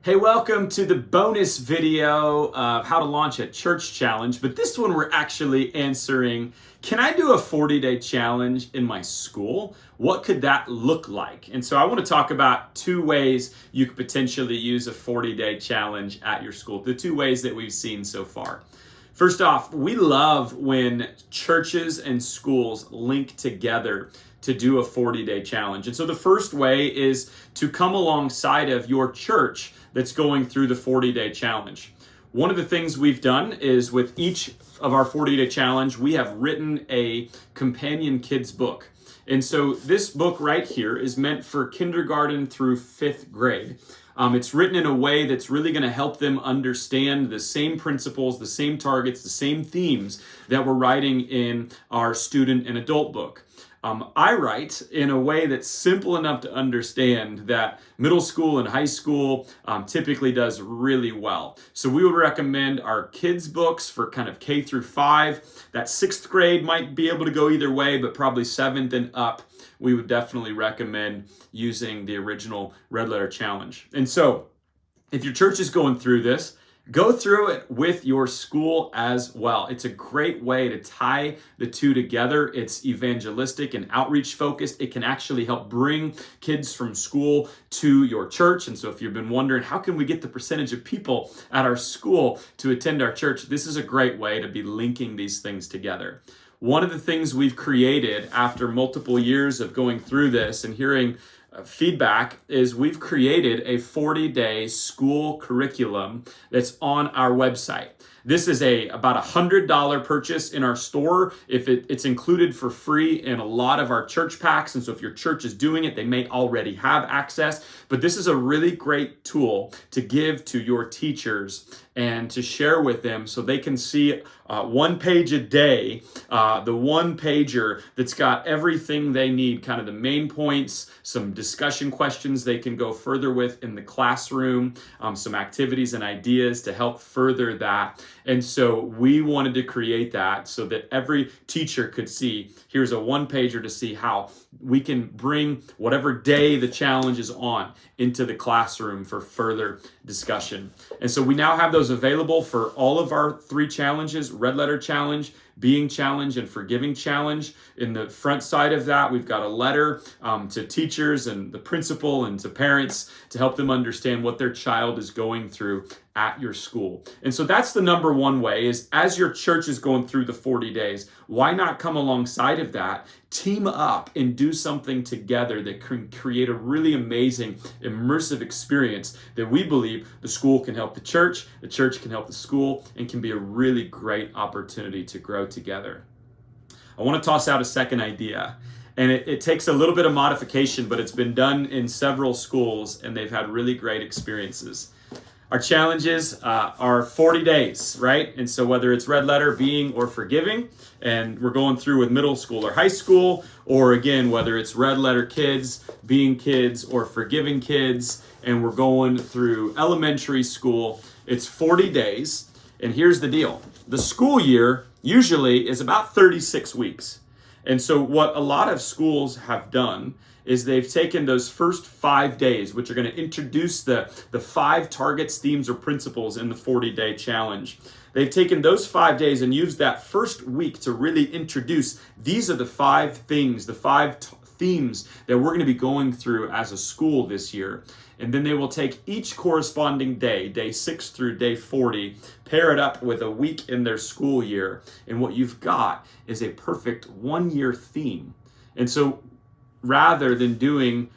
Hey, welcome to the bonus video of how to launch a church challenge. But this one we're actually answering, can I do a 40-day challenge in my school? What could that look like? And so I want to talk about two ways you could potentially use a 40-day challenge at your school. The two ways that we've seen so far. First off, we love when churches and schools link together to do a 40-day challenge. And so the first way is to come alongside of your church that's going through the 40-day challenge. One of the things we've done is with each of our 40-day challenge, we have written a companion kids book. And so this book right here is meant for kindergarten through 5th grade. It's written in a way that's really going to help them understand the same principles, the same targets, the same themes that we're writing in our student and adult book. I write in a way that's simple enough to understand that middle school and high school typically does really well. So we would recommend our kids books for kind of K through 5. That 6th grade might be able to go either way, but probably 7th and up, we would definitely recommend using the original Red Letter Challenge. And so if your church is going through this, go through it with your school as well. It's a great way to tie the two together. It's evangelistic and outreach focused. It can actually help bring kids from school to your church. And so if you've been wondering, how can we get the percentage of people at our school to attend our church? This is a great way to be linking these things together. One of the things we've created after multiple years of going through this and hearing feedback is we've created a 40-day school curriculum that's on our website. This is about $100 purchase in our store. If it's included for free in a lot of our church packs. And so if your church is doing it, they may already have access. But this is a really great tool to give to your teachers and to share with them so they can see one page a day, the one pager that's got everything they need, kind of the main points, some discussion questions they can go further with in the classroom, some activities and ideas to help further that. And so we wanted to create that so that every teacher could see, here's a one pager to see how we can bring whatever day the challenge is on into the classroom for further discussion. And so we now have those available for all of our 3 challenges: Red Letter Challenge, Being Challenge, and Forgiving Challenge. In the front side of that, we've got a letter to teachers and the principal and to parents to help them understand what their child is going through at your school. And so that's the number one way, is as your church is going through the 40 days, why not come alongside of that, team up and do something together that can create a really amazing, immersive experience that we believe the school can help the church can help the school, and can be a really great opportunity to grow together. I want to toss out a second idea. And it takes a little bit of modification, but it's been done in several schools and they've had really great experiences. Our challenges are 40 days, right? And so whether it's Red Letter, Being, or Forgiving, and we're going through with middle school or high school, or again, whether it's Red Letter Kids, Being Kids, or Forgiving Kids, and we're going through elementary school, it's 40 days. And here's the deal. The school year usually is about 36 weeks. And so what a lot of schools have done is they've taken those first 5 days, which are going to introduce the 5 targets, themes, or principles in the 40-day challenge. They've taken those 5 days and used that first week to really introduce, these are the 5 things, the 5 themes that we're going to be going through as a school this year. And then they will take each corresponding day, day 6 through day 40, pair it up with a week in their school year. And what you've got is a perfect 1-year theme. And so rather than doing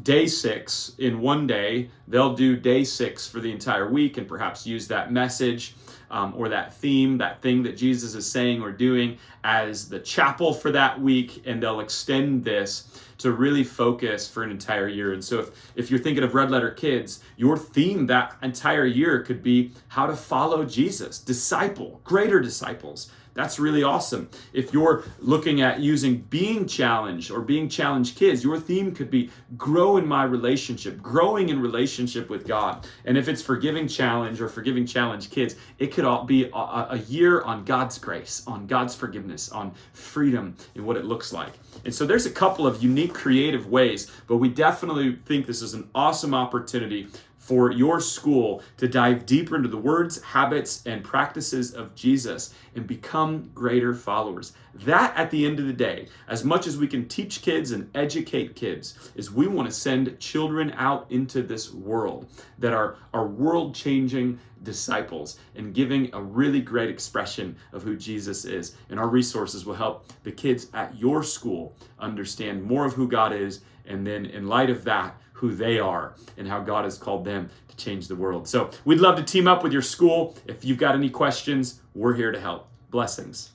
day 6 in one day, they'll do day 6 for the entire week and perhaps use that message or that theme, that thing that Jesus is saying or doing as the chapel for that week, and they'll extend this to really focus for an entire year. And so if you're thinking of Red Letter Kids, your theme that entire year could be how to follow Jesus, disciple, greater disciples. That's really awesome. If you're looking at using Being Challenge or Being Challenge Kids, your theme could be grow in my relationship, growing in relationship with God. And if it's Forgiving Challenge or Forgiving Challenge Kids, it could all be a year on God's grace, on God's forgiveness, on freedom and what it looks like. And so there's a couple of unique creative ways, but we definitely think this is an awesome opportunity for your school to dive deeper into the words, habits, and practices of Jesus and become greater followers. That, at the end of the day, as much as we can teach kids and educate kids, is we want to send children out into this world that are world-changing disciples and giving a really great expression of who Jesus is. And our resources will help the kids at your school understand more of who God is, and then in light of that, who they are and how God has called them to change the world. So we'd love to team up with your school. If you've got any questions, we're here to help. Blessings.